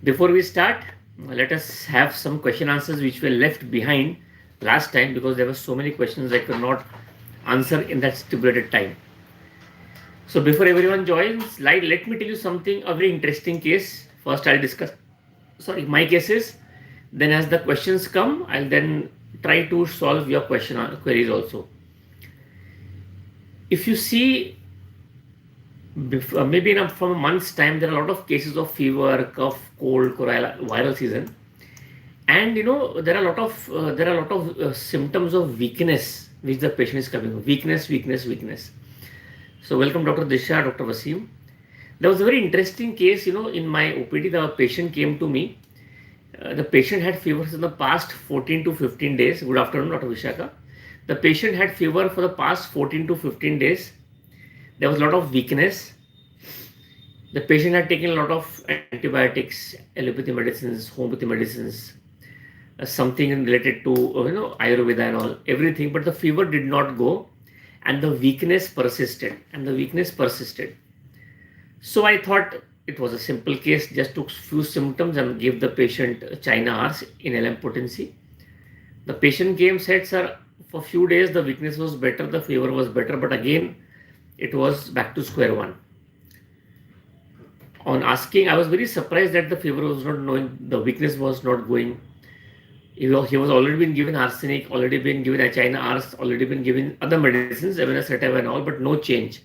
Before we start, let us have some question answers which were left behind last time because there were so many questions I could not answer in that stipulated time. So before everyone joins, let me tell you something, a very interesting case. First I'll discuss, my cases. Then as the questions come, I'll then try to solve your queries also. If you see, maybe from a month's time, there are a lot of cases of fever, cough, cold, viral season, and there are a lot of symptoms of weakness which the patient is coming with. Weakness. So welcome Dr. Disha, Dr. Vasim. There was a very interesting case, in my OPD. The patient came to me. The patient had fevers in the past 14 to 15 days. Good afternoon, Dr. Vishaka. The patient had fever for the past 14 to 15 days. There was a lot of weakness. The patient had taken a lot of antibiotics, allopathy medicines, homeopathy medicines, something related to Ayurveda and all, everything, but the fever did not go, and the weakness persisted. So I thought it was a simple case, just took few symptoms and gave the patient China horse in LM potency. The patient came, said, sir, for few days the weakness was better, the fever was better, but again it was back to square one. On asking, I was very surprised that the fever was not knowing, the weakness was not going. He was already been given arsenic, already been given a China ars, already been given other medicines, Sativa and all, but no change.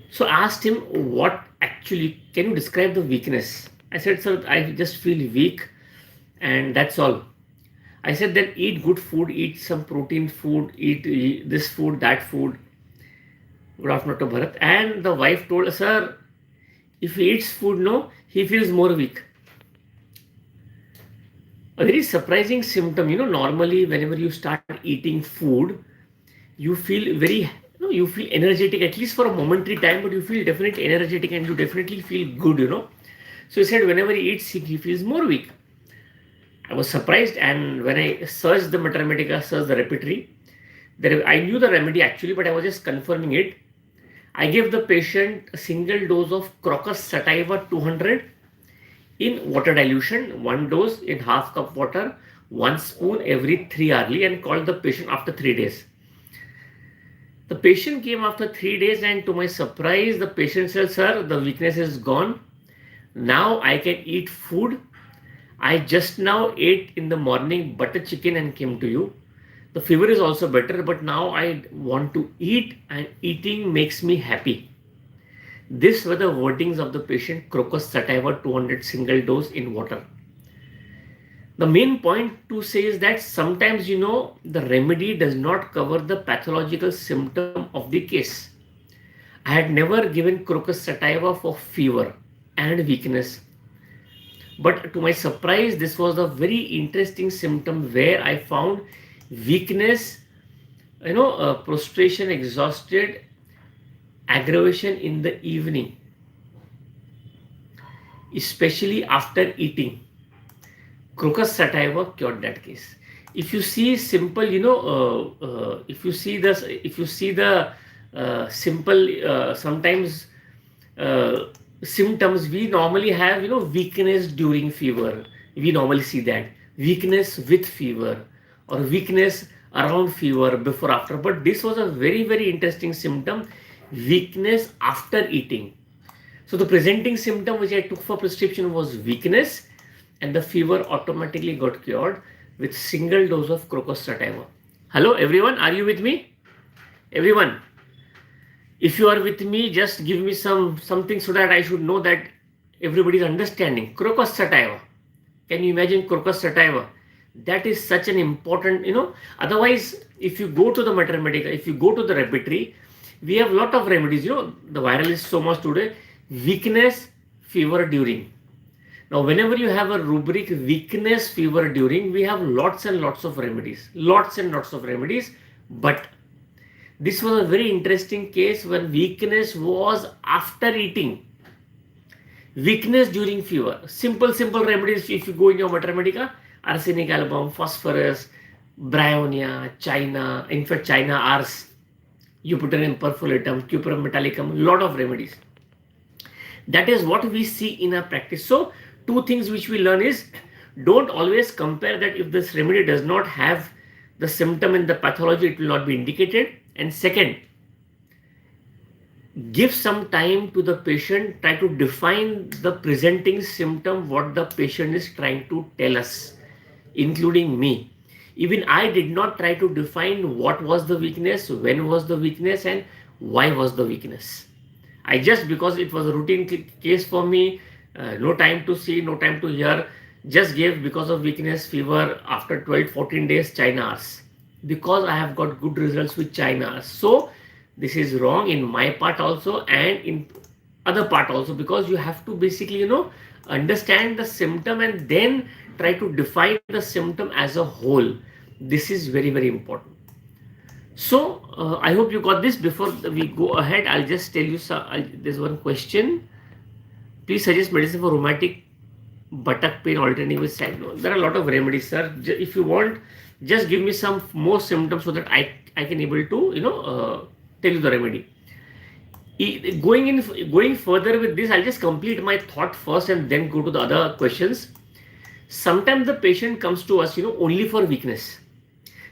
So I asked him, what actually, can you describe the weakness? I said, sir, I just feel weak and that's all. I said, then eat good food, eat some protein food, eat this food, that food. Good afternoon to Bharat. And the wife told, sir, if he eats food, no, he feels more weak. A very surprising symptom, normally whenever you start eating food, you feel you feel energetic, at least for a momentary time, but you feel definitely energetic and you definitely feel good, So he said whenever he eats, he feels more weak. I was surprised, and when I searched the Mathematica, searched the repertory, I knew the remedy actually, but I was just confirming it. I gave the patient a single dose of Crocus sativa 200 in water dilution, one dose in half cup water, 1 spoon every 3 hourly, and called the patient after 3 days. The patient came after 3 days, and to my surprise, the patient said, sir, the weakness is gone. Now I can eat food. I just now ate in the morning butter chicken and came to you. The fever is also better, but now I want to eat, and eating makes me happy. These were the wordings of the patient, Crocus sativa 200 single dose in water. The main point to say is that sometimes, the remedy does not cover the pathological symptom of the case. I had never given Crocus sativa for fever and weakness. But to my surprise, this was a very interesting symptom where I found weakness, prostration, exhausted, aggravation in the evening, especially after eating. Crocus sativa cured that case. If you see simple, if you see the simple, sometimes symptoms, we normally have, weakness during fever. We normally see that weakness with fever or weakness around fever, before, after. But this was a very, very interesting symptom, weakness after eating. So the presenting symptom which I took for prescription was weakness, and the fever automatically got cured with single dose of Crocus sativa. Hello everyone, are you with me? Everyone, if you are with me, just give me something so that I should know that everybody is understanding. Crocus sativa. Can you imagine Crocus sativa? That is such an important, otherwise if you go to the Mathematica, if you go to the repertory, we have a lot of remedies, the viral is so much today. Weakness, fever during. Now, whenever you have a rubric weakness, fever during, we have lots and lots of remedies. But this was a very interesting case when weakness was after eating. Weakness during fever. Simple remedies. If you go in your Mathematica, arsenic album, phosphorus, bryonia, China, in fact, China ars, Jupiter imperfolatum, Cuprum metallicum, lot of remedies. That is what we see in our practice. So two things which we learn is, don't always compare that if this remedy does not have the symptom in the pathology, it will not be indicated. And second, give some time to the patient, try to define the presenting symptom, what the patient is trying to tell us, including me. Even I did not try to define what was the weakness, when was the weakness, and why was the weakness. I just, because it was a routine case for me, no time to see, no time to hear, just gave because of weakness, fever, after 12-14 days China hours, because I have got good results with China hours. So this is wrong in my part also and in other part also, because you have to basically understand the symptom and then try to define the symptom as a whole. This is very, very important. So I hope you got this. Before we go ahead, I'll just tell you there's one question. Please suggest medicine for rheumatic buttock pain alternating with cyclone. There are a lot of remedies, sir. If you want, just give me some more symptoms so that I can able to tell you the remedy. Going further with this, I'll just complete my thought first and then go to the other questions. Sometimes the patient comes to us only for weakness.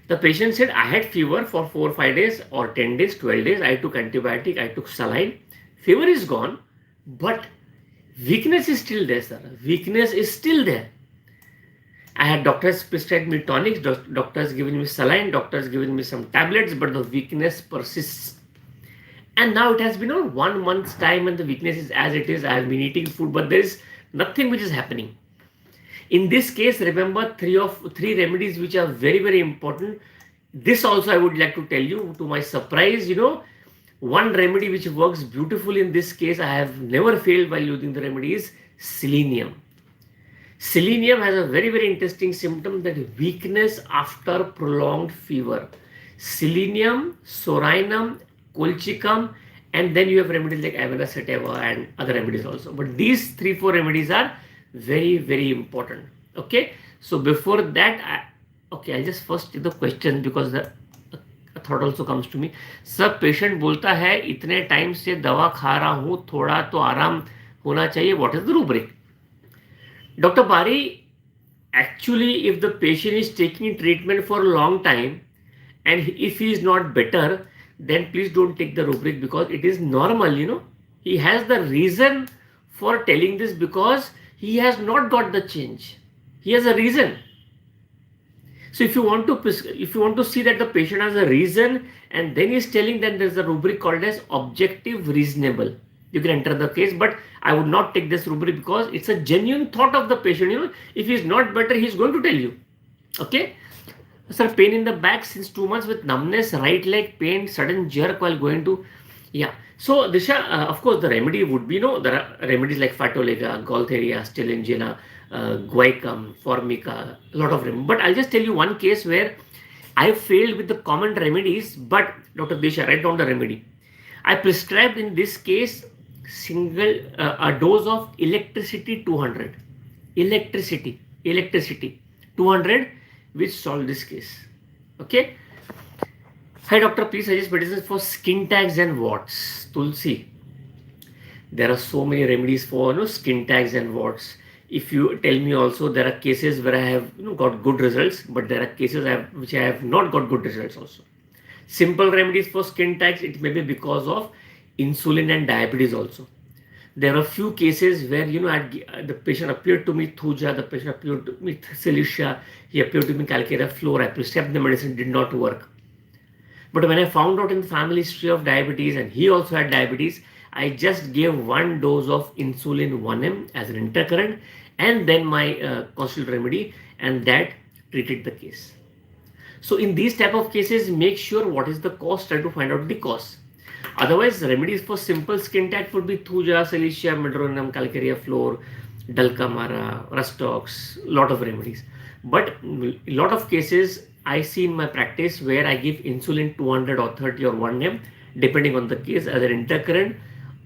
The patient said, I had fever for 4 or 5 days or 10 days, 12 days. I took antibiotic, I took saline. Fever is gone, but weakness is still there, sir. Weakness is still there. I had doctors prescribed me tonics, doctors given me saline, doctors given me some tablets, but the weakness persists. And now it has been on 1 month's time and the weakness is as it is. I have been eating food, but there is nothing which is happening. In this case, remember three remedies which are very, very important. This also I would like to tell you, to my surprise, one remedy which works beautifully in this case, I have never failed while using the remedy, is selenium. Selenium has a very, very interesting symptom, that weakness after prolonged fever. Selenium, sorinum, colchicum, and then you have remedies like Avena sativa and other remedies also. But these 3-4 remedies are very, very important. Okay, so before that, I'll just first take the question, because the thought also comes to me. सब patient बोलता है इतने time से दवा खा रहा हूँ, थोड़ा तो आराम होना चाहिए. What is the rubric? Dr. Bari, actually, if the patient is taking treatment for a long time and if he is not better, then please don't take the rubric, because it is normal. He has the reason for telling this, because he has not got the change. He has a reason. So if you want to see that the patient has a reason and then he's telling, that there's a rubric called as objective reasonable. You can enter the case, but I would not take this rubric, because it's a genuine thought of the patient. If he's not better, he's going to tell you. Okay. Sir, pain in the back since 2 months with numbness, right leg pain, sudden jerk while going to. Yeah. So Disha, of course, the remedy would be, there are remedies like Fatolega, Gaultheria, Stelangina, Guaicum, Formica, a lot of remedies. But I'll just tell you one case where I failed with the common remedies, but Dr. Disha, write down the remedy. I prescribed in this case a dose of electricity 200. Electricity 200, which solved this case. Okay. Hi doctor, please suggest medicines for skin tags and warts. Tulsi. There are so many remedies for skin tags and warts. If you tell me also, there are cases where I have got good results, but there are cases which I have not got good results also. Simple remedies for skin tags, it may be because of insulin and diabetes also. There are a few cases where the patient appeared to me Thuja, the patient appeared to me Cilicia, he appeared to me Calcarea floor. I prescribed the medicine, did not work. But when I found out in the family history of diabetes and he also had diabetes, I just gave 1 dose of insulin 1 mg as an intercurrent and then my consultation remedy, and that treated the case. So in these type of cases, make sure what is the cause, try to find out the cause. Otherwise, remedies for simple skin tag would be Thuja, Cilicia, Medronum, Calcarea floor, Dulcamara, Rustox, lot of remedies. But a lot of cases I see in my practice where I give insulin 200 or 30 or 1 mg depending on the case as an intercurrent,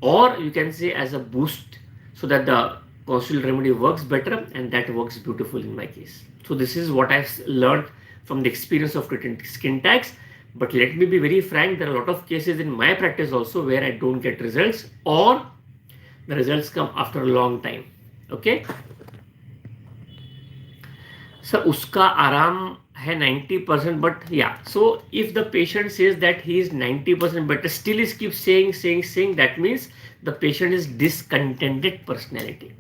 or you can say as a boost, so that the consultation remedy works better, and that works beautifully in my case. So this is what I've learned from the experience of treating skin tags. But let me be very frank, there are a lot of cases in my practice also where I don't get results, or The results come after a long time. Okay. Sir उसका आराम है 90%, but या so if the patient says that he is 90% better, still is keep saying, that means the patient is discontented personality.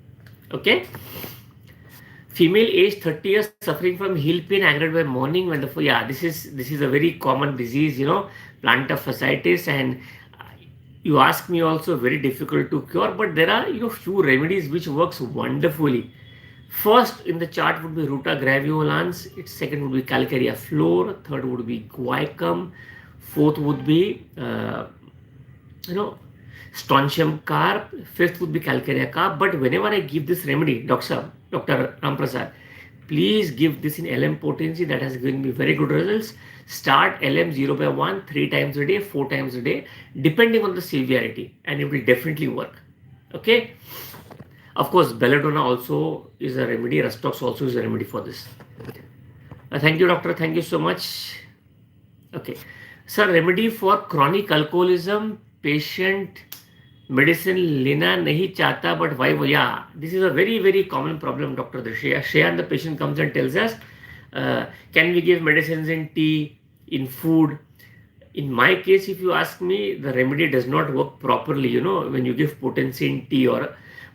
Okay. Female age 30 years suffering from heel pain aggravated by morning when the, yeah, this is a very common disease, plantar fasciitis, and you ask me also very difficult to cure, but there are few remedies which works wonderfully. First in the chart would be Ruta graveolens, its second would be Calcarea flor, third would be Guaiacum, fourth would be Strontium carp, fifth would be Calcarea carp. But whenever I give this remedy, Dr. Ramprasad, please give this in LM potency. That has given me very good results. Start LM 0/1 3 times a day, 4 times a day, depending on the severity, and it will definitely work. Okay. Of course, belladonna also is a remedy. Rustox also is a remedy for this. Thank you, doctor. Thank you so much. Okay. Sir, remedy for chronic alcoholism. Patient medicine लेना नहीं चाहता, but why? Yeah, this is a very, very common problem, Dr. Shreya. And the patient comes and tells us, can we give medicines in tea, in food? In my case, if you ask me, the remedy does not work properly, when you give potency in tea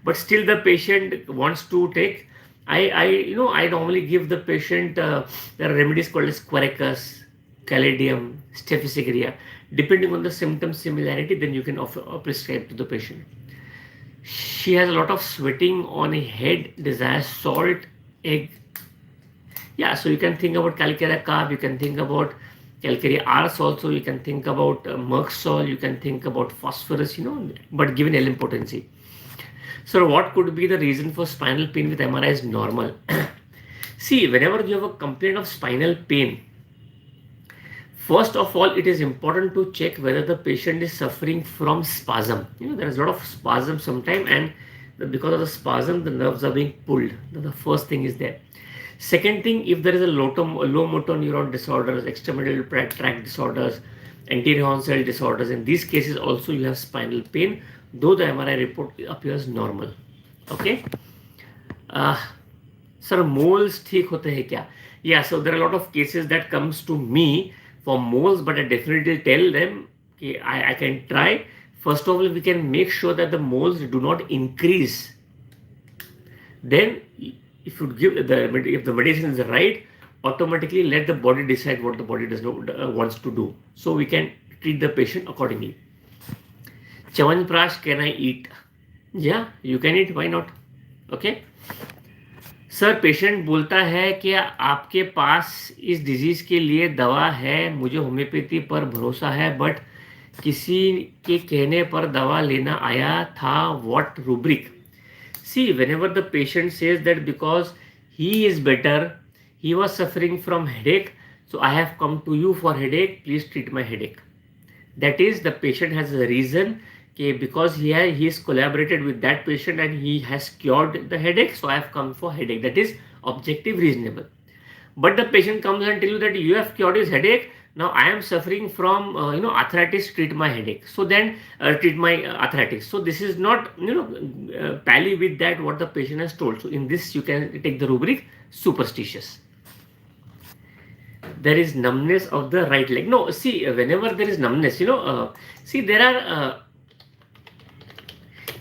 but still the patient wants to take. I normally give the patient, there are remedies called as Quercus, Caladium, Staphylococcus. Depending on the symptom similarity, then you can prescribe to the patient. She has a lot of sweating on a head, desires salt, egg. Yeah, so you can think about Calcarea carb, you can think about Calcarea ars also, you can think about Merxol, you can think about phosphorus, but given LM potency. So what could be the reason for spinal pain with MRI is normal? See, whenever you have a complaint of spinal pain, first of all, it is important to check whether the patient is suffering from spasm. There is a lot of spasm sometimes, and because of the spasm, the nerves are being pulled. The first thing is there. Second thing, if there is a low motor neuron disorders, extrapyramidal tract disorders, anterior horn cell disorders, in these cases also you have spinal pain, though the MRI report appears normal. Okay. Sir, moles ठीक होते हैं क्या? Yeah, so there are a lot of cases that comes to me for moles, but I definitely tell them I can try. First of all, we can make sure that the moles do not increase. Then if you give if the medicine is right, automatically let the body decide what the body wants to do. So we can treat the patient accordingly. Chyawanprash, can I eat? Yeah, you can eat. Why not? Okay. Sir, patient बोलता है कि आपके पास इस disease के लिए दवा है, मुझे होम्योपैथी पर भरोसा है, बट किसी के कहने पर दवा लेना आया था. What rubric? See, whenever the patient says that because he is better, he was suffering from headache, so I have come to you for headache, please treat my headache. That is, the patient has a reason because he is collaborated with that patient and he has cured the headache, so I have come for headache. That is objective, reasonable. But the patient comes and tells you that you have cured his headache, now I am suffering from arthritis, treat my headache. So then treat my arthritis. So this is not tally with that what the patient has told. So in this you can take the rubric superstitious. There is numbness of the right leg. No, see, whenever there is numbness, see, there are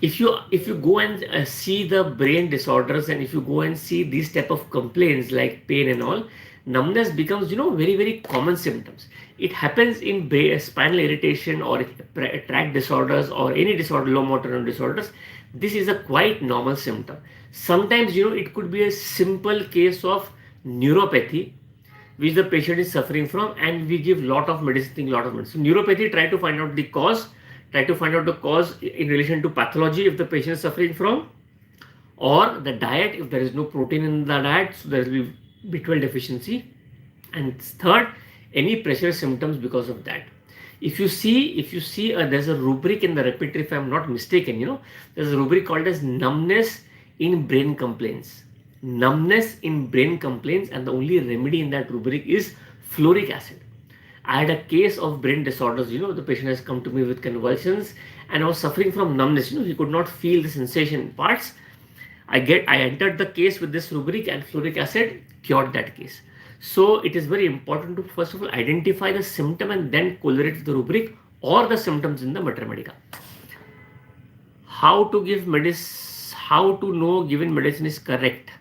if you go and see the brain disorders, and if you go and see these type of complaints like pain and all, numbness becomes very, very common symptoms. It happens in spinal irritation or tract disorders or any disorder, low motor neuron disorders. This is a quite normal symptom. Sometimes it could be a simple case of neuropathy which the patient is suffering from, and we give lot of medicine. So neuropathy, try to find out the cause. Try to find out the cause in relation to pathology if the patient is suffering from, or the diet, if there is no protein in the diet, so there will be B12 deficiency. And third, any pressure symptoms because of that. If you see there's a rubric in the repertoire, if I'm not mistaken, there's a rubric called as numbness in brain complaints. Numbness in brain complaints, and the only remedy in that rubric is fluoric acid. I had a case of brain disorders, the patient has come to me with convulsions and I was suffering from numbness. He could not feel the sensation parts. I entered the case with this rubric, and fluoric acid cured that case. So it is very important to first of all identify the symptom and then correlate the rubric or the symptoms in the mater medica. How to give medicine? How to know given medicine is correct?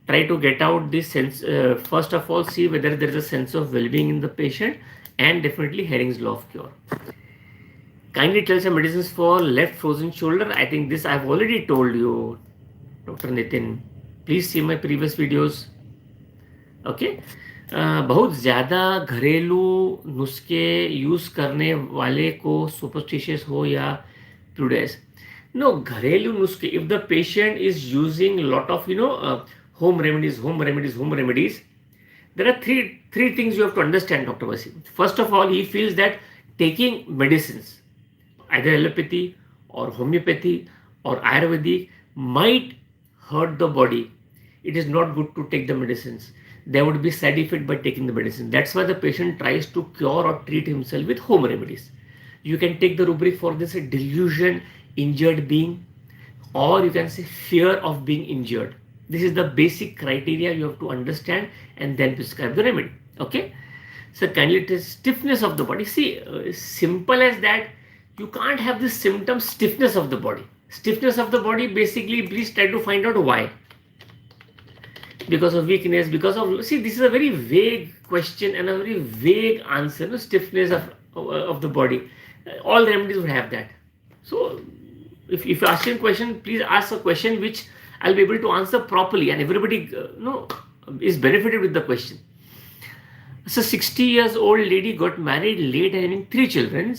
Try to get out this sense. First of all, see whether there is a sense of well-being in the patient, and definitely Hering's law of cure. Kindly tell some medicines for left frozen shoulder. I think this I've already told you, Dr. Nitin. Please see my previous videos. Okay. बहुत ज़्यादा घरेलू नुस्खे use करने वाले को superstitious हो या prudence. No, घरेलू नुस्खे. If the patient is using lot of home remedies, there are three things you have to understand, Dr. Vashi. First of all, he feels that taking medicines, either allopathy or homeopathy or Ayurvedic, might hurt the body. It is not good to take the medicines. There would be side effect by taking the medicine. That's why the patient tries to cure or treat himself with home remedies. You can take the rubric for this: delusion, injured being, or you can say fear of being injured. This is the basic criteria you have to understand and then prescribe the remedy. Okay. So kindly test stiffness of the body. See, simple as that. You can't have this symptom stiffness of the body. Stiffness of the body, basically, please try to find out why. Because of weakness, because of, see, this is a very vague question and a very vague answer. No? Stiffness of the body. All remedies would have that. So if you ask a question, please ask a question which I'll be able to answer properly, and everybody is benefited with the question. So 60 years old lady got married late and having 3 children.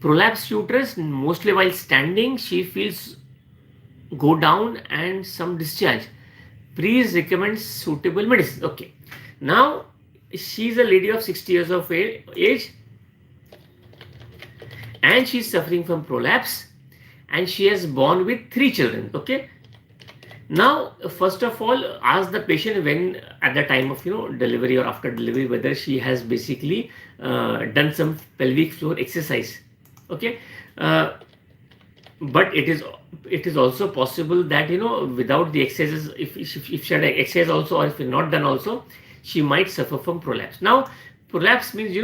Prolapsed uterus, mostly while standing, she feels go down and some discharge. Please recommend suitable medicine. Okay. Now, she's a lady of 60 years of age and she's suffering from prolapse and she has born with 3 children. Okay. Now, first of all, ask the patient when at the time of delivery or after delivery whether she has basically done some pelvic floor exercise. Okay. But it is also possible that without the exercises, if she had exercise also, or if not done also, she might suffer from prolapse. Now, prolapse means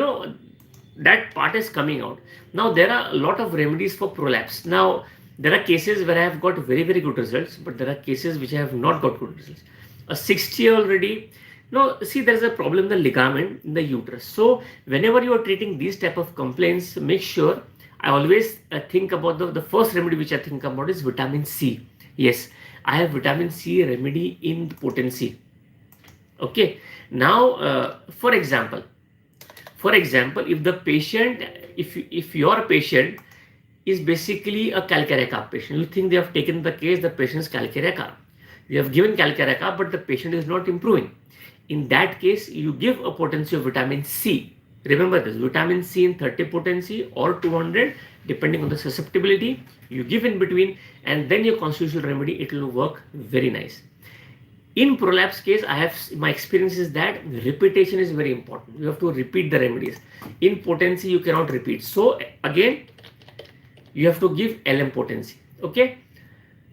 that part is coming out. Now there are a lot of remedies for prolapse. Now there are cases where I have got very good results, but there are cases which I have not got good results. A 60-year-old lady. Now see, there is a problem in the ligament in the uterus. So whenever you are treating these type of complaints, make sure. I always think about the first remedy which I think about is vitamin C. Yes, I have vitamin C remedy in potency. Okay. Now, for example, if the patient, if your patient is basically a calcarea carb patient, you think they have taken the case, the patient's calcarea carb. You have given calcarea carb, but the patient is not improving. In that case, you give a potency of vitamin C. Remember this, vitamin C in 30 potency or 200 depending on the susceptibility. You give in between and then your constitutional remedy, it will work very nice. In prolapse case, my experience is that repetition is very important. You have to repeat the remedies. In potency, you cannot repeat. So again, you have to give LM potency. Okay.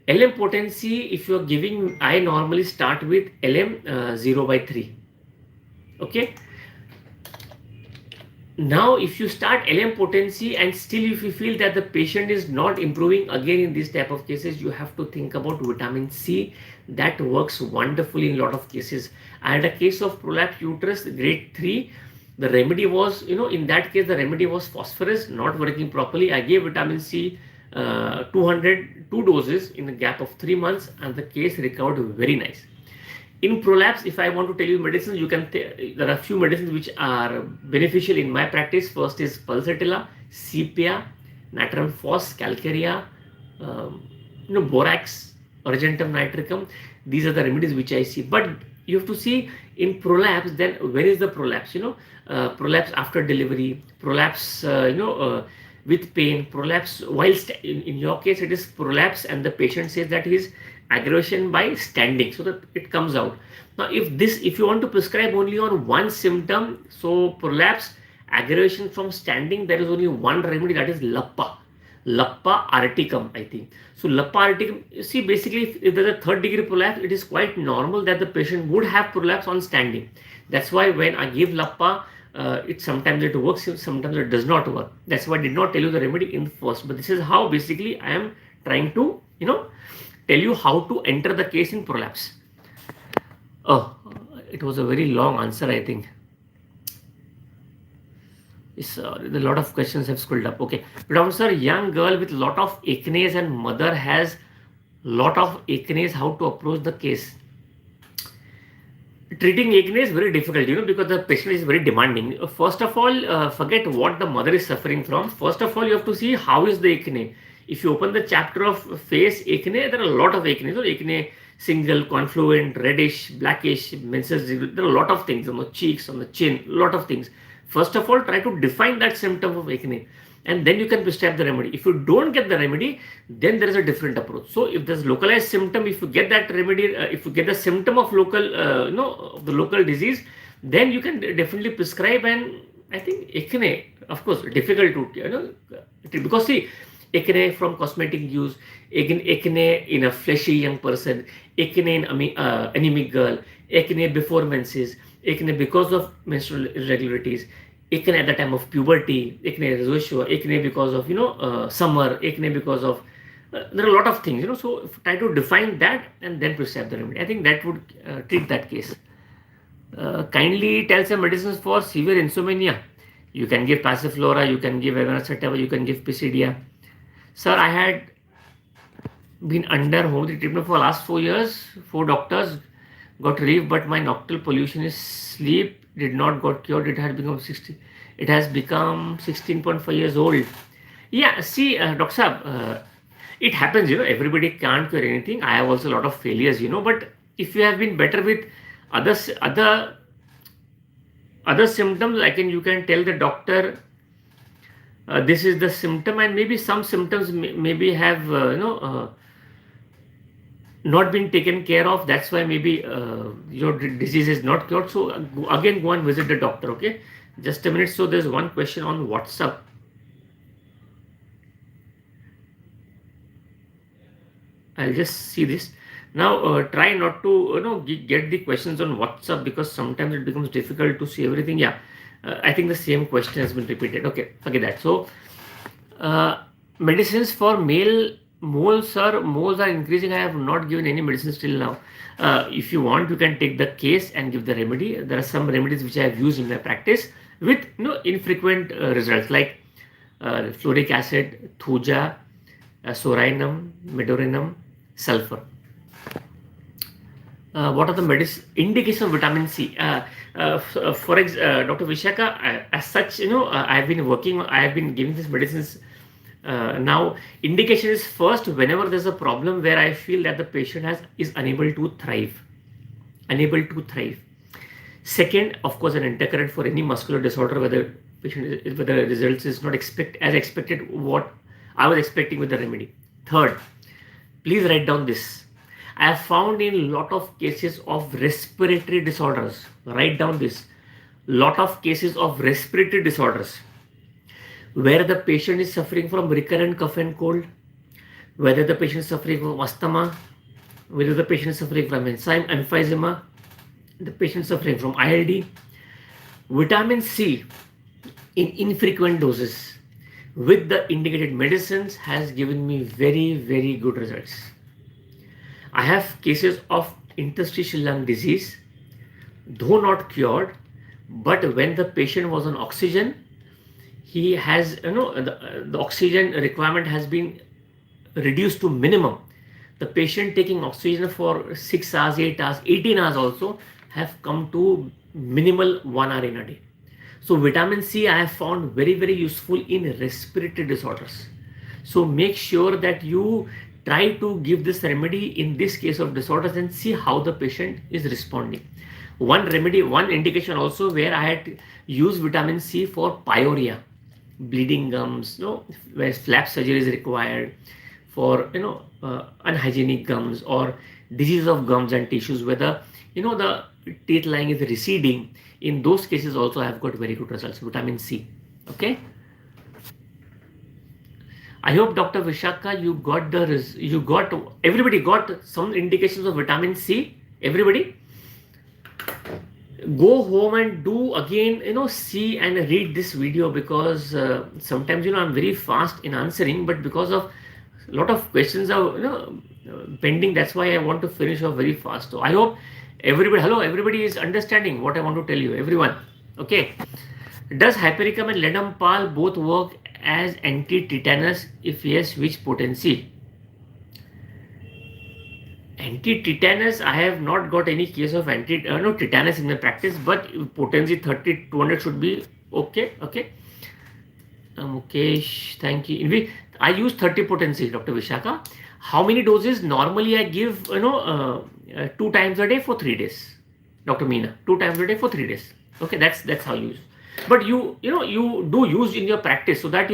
LM potency, if you are giving, I normally start with LM 0/3. Okay. Now, if you start LM potency and still if you feel that the patient is not improving, again in these type of cases, you have to think about vitamin C. That works wonderfully in a lot of cases. I had a case of prolapsed uterus, grade 3. The remedy was, in that case, the remedy was phosphorus, not working properly. I gave vitamin C 2 doses in a gap of 3 months and the case recovered very nice. In prolapse, if I want to tell you medicines, there are a few medicines which are beneficial in my practice. First is pulsatilla, sepia, natrum phos, calcarea, borax, argentum nitricum. These are the remedies which I see. But you have to see in prolapse, then where is the prolapse? Prolapse after delivery, prolapse, with pain, prolapse whilst in your case it is prolapse and the patient says that his aggravation by standing, so that it comes out. Now if you want to prescribe only on one symptom, so prolapse, aggravation from standing, there is only one remedy, that is lappa. Lappa articum, I think. So Lappa articum, see, basically if there's a third degree prolapse, it is quite normal that the patient would have prolapse on standing. That's why when I give Lappa, it sometimes it works, sometimes it does not work. That's why I did not tell you the remedy in first. But this is how basically I am trying to, tell you how to enter the case in prolapse. Oh, it was a very long answer, I think. A lot of questions have scrolled up. Okay, Dr. Sir, young girl with lot of acne and mother has lot of acne. How to approach the case? Treating acne is very difficult, because the patient is very demanding. First of all, forget what the mother is suffering from. First of all, you have to see how is the acne. If you open the chapter of face acne, there are a lot of acne. So acne, single, confluent, reddish, blackish, menses. There are a lot of things on the cheeks, on the chin, a lot of things. First of all, try to define that symptom of acne, and then you can prescribe the remedy. If you don't get the remedy, then there is a different approach. So if there's localized symptom, if you get that remedy, if you get the symptom of local, the local disease, then you can definitely prescribe. And I think acne, of course, difficult to, because see, acne from cosmetic use, acne in a fleshy young person, acne in anemic girl, acne before menses, acne because of menstrual irregularities, acne at the time of puberty, acne rosacea, acne because of summer, acne because of there are a lot of things, so try to define that and then prescribe the remedy. I think that would treat that case. Kindly tell some medicines for severe insomnia. You can give passiflora, you can give evanescentava, you can give Pisidia. Sir, I had been under homeopathy treatment for last 4 years. 4 doctors got relief, but my nocturnal pollution is sleep did not got cured. It had become 60. It has become 16.5 years old. Yeah, see, Dr. Saab, it happens, everybody can't cure anything. I have also a lot of failures, but if you have been better with other symptoms, you can tell the doctor this is the symptom, and maybe some symptoms maybe have not been taken care of. That's why maybe your disease is not cured. So again, go and visit the doctor. Okay, just a minute. So there's one question on WhatsApp. I'll just see this now. Try not to get the questions on WhatsApp, because sometimes it becomes difficult to see everything. Yeah, I think the same question has been repeated. Okay, forget that. So medicines for male moles, sir, moles are increasing. I have not given any medicines till now. If you want, you can take the case and give the remedy. There are some remedies which I have used in my practice with infrequent results, like fluoric acid, thuja, sorinum, medorinum, sulfur. What are the indication of vitamin C? For Dr. Vishaka, as such, I have been giving these medicines. Now, indication is first whenever there's a problem where I feel that the patient is unable to thrive. Second, of course, an intercurrent for any muscular disorder, whether the results is not as expected what I was expecting with the remedy. Third, please write down this. I have found in lot of cases of respiratory disorders. Write down this. Lot of cases of respiratory disorders where the patient is suffering from recurrent cough and cold, whether the patient is suffering from asthma, whether the patient is suffering from emphysema, the patient is suffering from ILD. Vitamin C in infrequent doses with the indicated medicines has given me very, very good results. I have cases of interstitial lung disease, though not cured, but when the patient was on oxygen, he has, the oxygen requirement has been reduced to minimum. The patient taking oxygen for 6 hours, 8 hours, 18 hours also have come to minimal 1 hour in a day. So vitamin C I have found very, very useful in respiratory disorders. So make sure that you try to give this remedy in this case of disorders and see how the patient is responding. One indication also where I had used vitamin C for pyorrhea, bleeding gums, where flap surgery is required, for unhygienic gums or disease of gums and tissues, whether the teeth line is receding. In those cases also I have got very good results. Vitamin C. Okay. I hope Dr. Vishaka, everybody got some indications of vitamin C. Everybody, go home and do again, see and read this video, because sometimes, I'm very fast in answering, but because of a lot of questions are, pending, that's why I want to finish off very fast. So I hope everybody is understanding what I want to tell you, everyone. Okay. Does hypericum and ledum pal both work as anti-tetanus? If yes, which potency? Anti-tetanus, I have not got any case of tetanus in my practice, but potency 30, 200 should be okay. Okay. Mukesh, thank you. I use 30 potency, Dr. Vishaka. How many doses? Normally I give, 2 times a day for 3 days. Dr. Meena, 2 times a day for 3 days. Okay, that's how you use. But you do use in your practice, so that,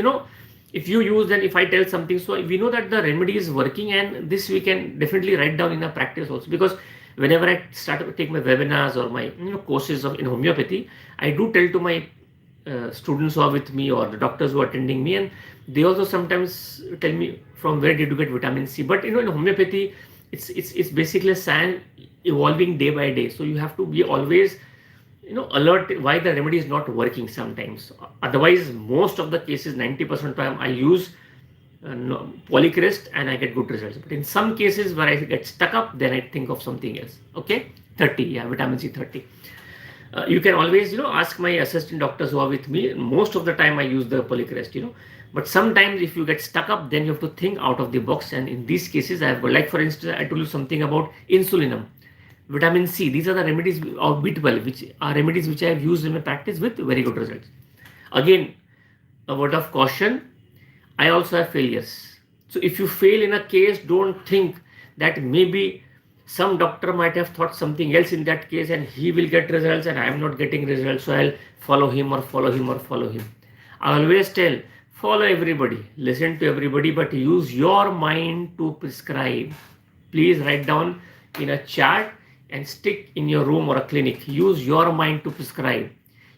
if you use, then if I tell something, so we know that the remedy is working, and this we can definitely write down in our practice also. Because whenever I start to take my webinars or my courses in homeopathy, I do tell to my students who are with me, or the doctors who are attending me, and they also sometimes tell me from where did you get vitamin C. But in homeopathy, it's basically a science evolving day by day, so you have to be always alert why the remedy is not working sometimes. Otherwise, most of the cases, 90% of the time, I use polycrest and I get good results. But in some cases where I get stuck up, then I think of something else. Okay, 30, yeah, vitamin C 30. You can always ask my assistant doctors who are with me. Most of the time I use the polycrest. But sometimes if you get stuck up, then you have to think out of the box. And in these cases, I have got, like for instance, I told you something about insulinum, vitamin C. These are the remedies, or B12, which are remedies which I have used in my practice with very good results. Again, a word of caution, I also have failures. So if you fail in a case, don't think that maybe some doctor might have thought something else in that case and he will get results and I am not getting results, so I'll follow him or follow him or follow him. I always tell, follow everybody, listen to everybody, but use your mind to prescribe. Please write down in a chart and stick in your room or a clinic. Use your mind to prescribe.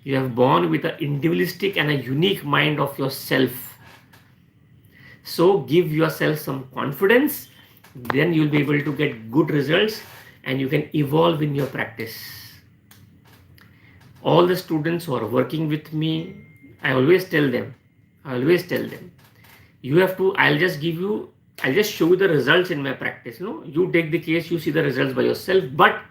You have born with an individualistic and a unique mind of yourself. So give yourself some confidence, then you'll be able to get good results and you can evolve in your practice. All the students who are working with me, I always tell them, you have to, I'll just show you the results in my practice. You take the case, you see the results by yourself. But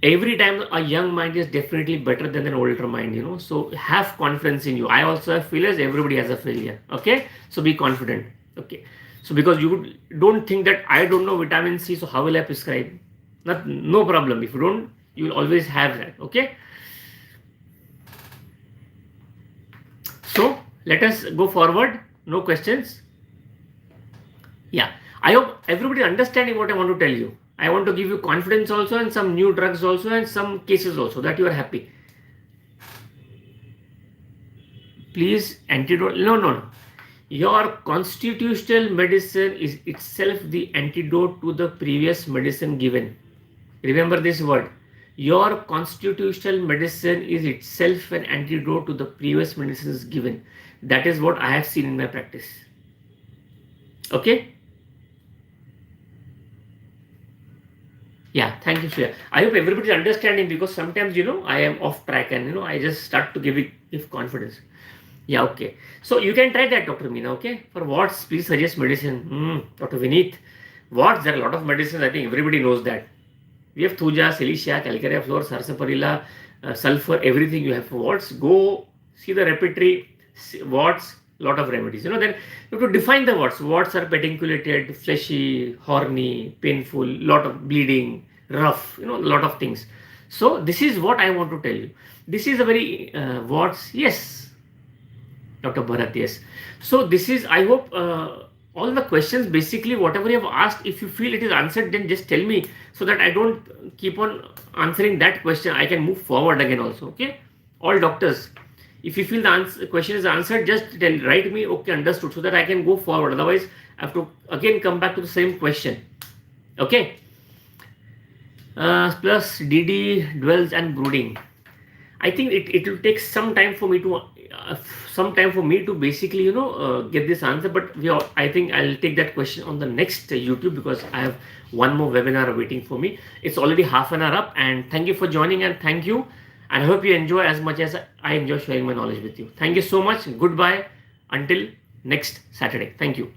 every time a young mind is definitely better than an older mind. So have confidence in you. I also have failures. Everybody has a failure. Okay, so be confident. Okay, so because you don't think that I don't know vitamin C, so how will I prescribe? No problem. If you don't, you will always have that. Okay, so let us go forward. No questions? Yeah, I hope everybody understanding what I want to tell you. I want to give you confidence also, and some new drugs also, and some cases also, that you are happy. Please, antidote. No. Your constitutional medicine is itself the antidote to the previous medicine given. Remember this word. Your constitutional medicine is itself an antidote to the previous medicines given. That is what I have seen in my practice. Okay? Yeah, thank you, Shreya. I hope everybody is understanding, because sometimes, I am off track and, I just start to give confidence. Yeah, okay. So you can try that, Dr. Meena, okay? For warts, please suggest medicine. Dr. Vineet, warts, there are a lot of medicines. I think everybody knows that. We have Thuja, Cilicia, Calcarea floor, Sarsaparilla, sulfur, everything you have for warts. Go see the repertory, warts, lot of remedies. Then you have to define the warts. Warts are pedunculated, fleshy, horny, painful, lot of bleeding, rough, a lot of things. So this is what I want to tell you. This is a very warts. Yes, Dr. Bharat, yes. So this is, I hope all the questions, basically whatever you have asked, if you feel it is answered, then just tell me, so that I don't keep on answering that question. I can move forward again also. Okay, all doctors, if you feel the question is answered, just write me, okay, understood, so that I can go forward. Otherwise, I have to again come back to the same question. Okay. Plus DD, dwells and brooding. I think it will take some time for me to basically get this answer. But I think I'll take that question on the next YouTube, because I have one more webinar waiting for me. It's already half an hour up, and thank you for joining, and thank you, and I hope you enjoy as much as I enjoy sharing my knowledge with you. Thank you so much. Goodbye until next Saturday. Thank you.